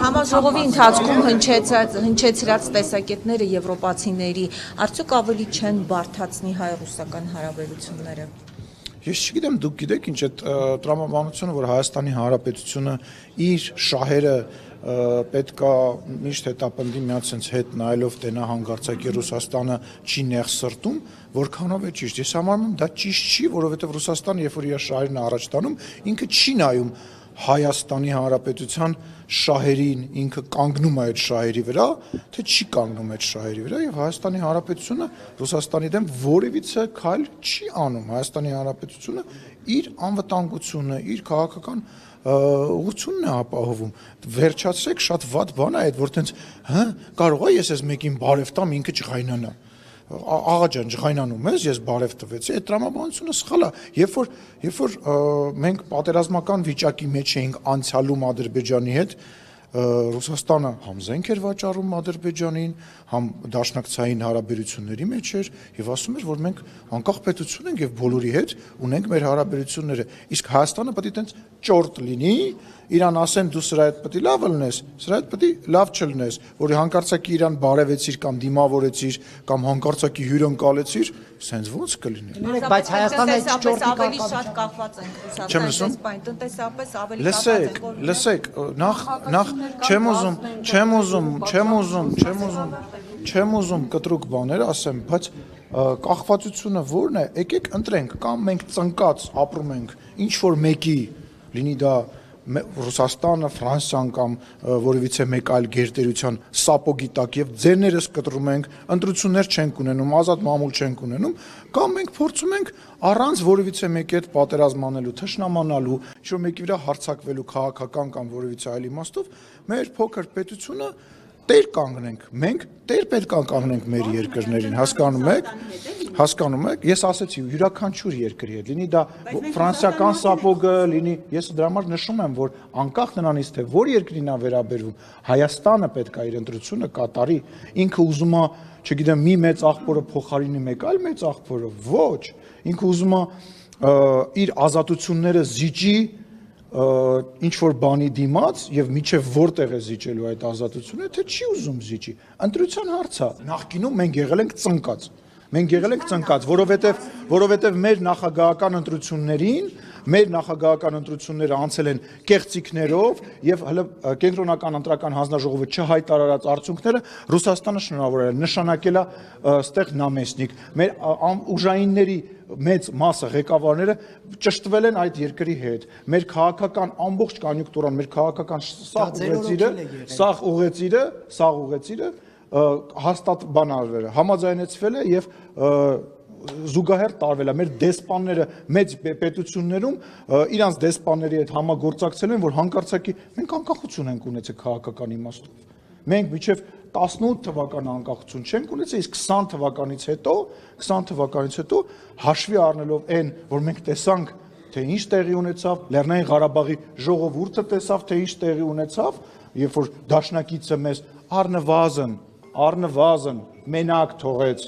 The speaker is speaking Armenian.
Համաժողովի ընթացքում հնչեցրած տեսակետները եվրոպացիների արդյոք ավելի չեն բարդացնի հայ-ռուսական հարաբերությունները։ Ես չգիտեմ, դուք գիտեք ինչ այդ տրամաբանությունը, որ Հայաստանի Հանրապետությունը իր շահերը պետքա միշտ հետապնդի միած sense հետ նայելով տենա հանգարցակի Ռուսաստանը չի նեղսրտում, որքանով է ճիշտ։ Ես համարում եմ դա ճիշտ չի, որովհետև Ռուսաստանը, երբ որ իր շահերն առաջ տանում, ինքը չի նայում Հայաստանի Հանրապետության շահերին, ինքը կանգնում է այդ շահերի վրա, թե չի կանգնում այդ շահերի վրա, եւ Հայաստանի Հանրապետությունը Ռուսաստանի դեմ որևիցե քայլ չի անում։ Հայաստանի Հանրապետությունը իր անվտանգությունը, իր քաղաքական ուղղությունն է ապահովում։ Վերջացրեք, շատ վատ բան է այդ, որ տենց, կարող է ես այս մեկին բարև տամ, ինքը չղայնանա։ Աղա ջան, ջղայնանում ես, ես բարև տվեցի, այդ տրամաբանությունը սխալ է։ Երբ որ մենք պատերազմական վիճակի մեջ էինք անցյալում Ադրբեջանի հետ, Ռուսաստանը համ զենք էր վաճառում Ադրբեջանին, համ դաշնակցային հարաբերությունների մեջ էր եւ ասում էր, որ մենք անկախ պետություն ենք եւ բոլորի հետ ունենք մեր հարաբերությունները։ Իսկ Հայաստանը պետք է տենց ճորտ լինի, իրան ասեն դու սրա հետ պետք է լավ լնես, սրա հետ պետք է լավ չլնես, որ հանկարծակի իրան բարևեցիր կամ դիմավորեցիր կամ հանկարծակի հյուրընկալեցիր, սենց ոնց կլինի։ Բայց Հայաստանը ավելի շատ կախված ենք Ռուսաստանից, բայց տնտեսապես ավելի կախված ենք։ Լսեք, նախ չեմ ուզում կտրուկ բաներ ասեմ, բայց կախվածությունը ո՞րն է, եկեք ընտրենք, կամ մենք ծնկած ապրում ենք ինչ որ մեկի, լինի դա Ռուսաստանը, Ֆրանսիան կամ որևիցե մեկ այլ գերտերության սապոգի տակ եւ ձերներս կտրում ենք, ընտրություններ չենք ունենում, ազատ մամուլ չենք ունենում, կամ մենք փորձում ենք առանց որևիցե մեկի հետ պատերազմ անելու, թշնամանալու, ինչ որ մեկի վրա հարձակվելու քաղաքական կամ որևիցե այլ իմաստով, մեր փոքր պետությունը տեր կանգնենք, մենք տեր պետք է կանգնենք մեր երկրներին, հասկանում եք, ես ասեցի յուրաքանչյուր երկրի հետ, լինի դա ֆրանսիական սապոգը, լինի, ես դրա համար նշում եմ, որ անկախ նրանից թե որ երկրին է վերաբերվում, Հայաստանը պետք է իր ընտրությունը կատարի, ինքը ուզում է, չգիտեմ, մի մեծ աղբորը փոխարինի մեկ այլ մեծ աղբորը, ոչ, ինքը ուզում է իր ազատությունները զիջի ինչ որ բանի դիմաց եւ միջև որտեղ է զիջելու այդ ազատությունը, թե չի ուզում զիջի։ Ընտրության հարց է։ Նախկինում մենք եղել ենք ծնկած, որովհետեւ մեր նախագահական ընտրությունները անցել են կեղծիքներով եւ հələ կենտրոնական ընտրական հանձնաժողովը չհայտարարած արդյունքները Ռուսաստանը շնորհավորել է, նշանակել է ստեղ նամեսնիկ։ Մեր ուժայինների մեծ մասը ղեկավարները ճշտվել են այդ երկրի հետ։ Մեր քաղաքական ամբողջ կոնյունկտուրան, մեր քաղաքական սաղ ուղեցիրը հաստատ բան արվել է, համաձայնեցվել է եւ զուգահեռ տարվել է։ Մեր դեսպանները մեծ պետություններում իրանց դեսպանների հետ համագործակցել են, որ հանկարծակի մենք անկախություն ենք ունեցել քաղաքական իմաստով։ Մենք մինչև 18 թվական անկախություն չենք ունեցել, իսկ 20 թվականից հետո հաշվի առնելով այն, որ մենք տեսանք, թե ինչ տեղի ունեցավ, Լեռնային Ղարաբաղի ժողովուրդը տեսավ, թե ինչ տեղի ունեցավ, երբ որ դաշնակիցը մեզ առնվազն մենակ թողեց